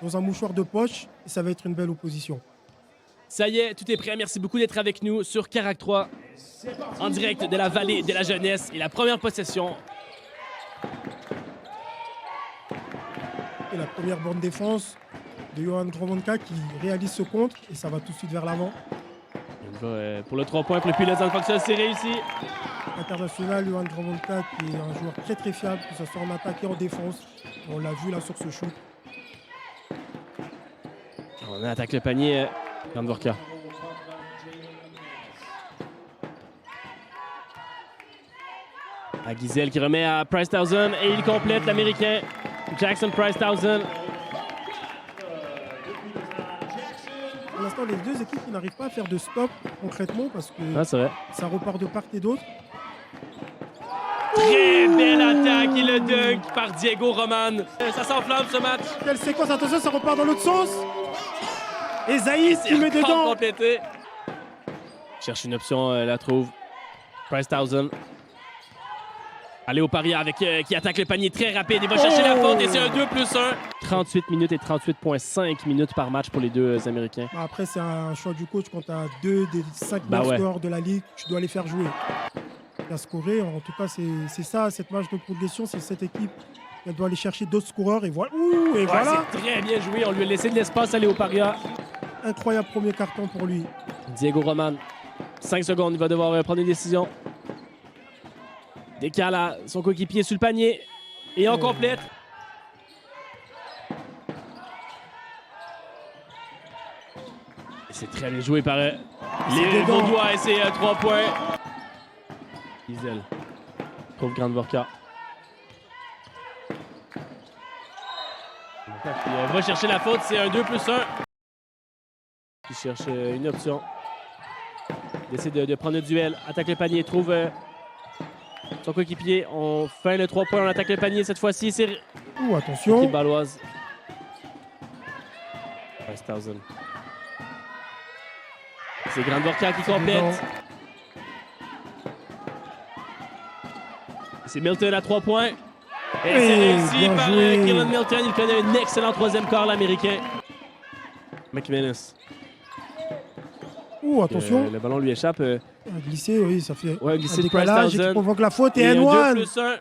dans un mouchoir de poche et ça va être une belle opposition. Ça y est, tout est prêt. Merci beaucoup d'être avec nous sur Carac 3, en direct de la vallée de la jeunesse et la première possession. Et la première bonne défense de Johan Grovanka qui réalise ce contre et ça va tout de suite vers l'avant. Pour le 3 points, pour le Pilote Fox, c'est réussi. International, Johan Grovanka qui est un joueur très très fiable, que ce soit en attaque et en défense. On l'a vu là sur ce shoot. On attaque le panier, Grandvorka. À Gisèle qui remet à Price Towson et il complète l'Américain Jackson Price Towson. Pour l'instant, les deux équipes qui n'arrivent pas à faire de stop concrètement parce que ça repart de part et d'autre. Très belle attaque et le dunk par Diego Roman. Ça s'enflamme ce match. Quelle séquence, attention, ça repart dans l'autre sens. Et Zaïs qui met dedans. Complété. Cherche une option, la trouve. Price Towson. Allez au pari avec qui attaque le panier très rapide. Il va chercher la faute et c'est un 2+1. 38 minutes et 38,5 minutes par match pour les deux Américains. Après, c'est un choix du coach. Quand tu as 2 des 5 meilleurs scoreurs de la ligue, tu dois les faire jouer. À scorer, en tout cas, c'est ça, cette match de progression. C'est cette équipe. Elle doit aller chercher d'autres scoreurs. Et voilà. Voilà. C'est très bien joué. On lui a laissé de l'espace à Léo Paria. Incroyable premier carton pour lui. Diego Roman. 5 secondes. Il va devoir prendre une décision. Décale à son coéquipier sur le panier. Et on complète. C'est très bien joué par les Vaudois et c'est 3 points. Gisèle trouve Grandvorka. Il va chercher la faute, c'est un 2+1. Il cherche une option. Il essaie de prendre le duel. Attaque le panier, trouve son coéquipier. On fait le 3 points, on attaque le panier cette fois-ci. C'est attention. L'équipe baloise. Price Towson. C'est Grandvorka qui complète. C'est Milton à 3 points. Et c'est réussi par Kevin Milton. Il connaît un excellent troisième quart, l'Américain. McManus. Attention. Le ballon lui échappe. Glisser, oui, ça fait glisser un décalage qui provoque la faute. Et N1. 2+1.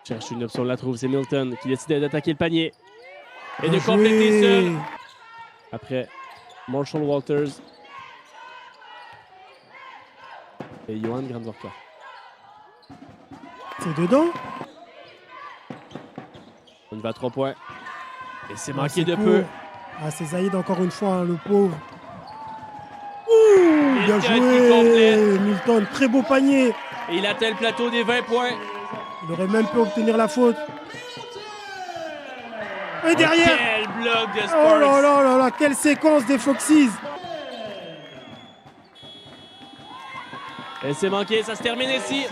Cherche une option, la trouve. C'est Milton qui décide d'attaquer le panier. Et de compléter seul. Après, Marshall Walters. Et Johan Grandvorka. C'est dedans. On y va à 3 points. Et c'est manqué de peu. C'est Zaïd encore une fois, hein, le pauvre. Bien joué, Milton, très beau panier. Et il atteint le plateau des 20 points. Il aurait même pu obtenir la faute. Et derrière. Quel bloc de Sparks. Oh là là là là, quelle séquence des Foxes. Et c'est manqué, ça se termine ici.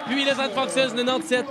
Puis les Foxes 97.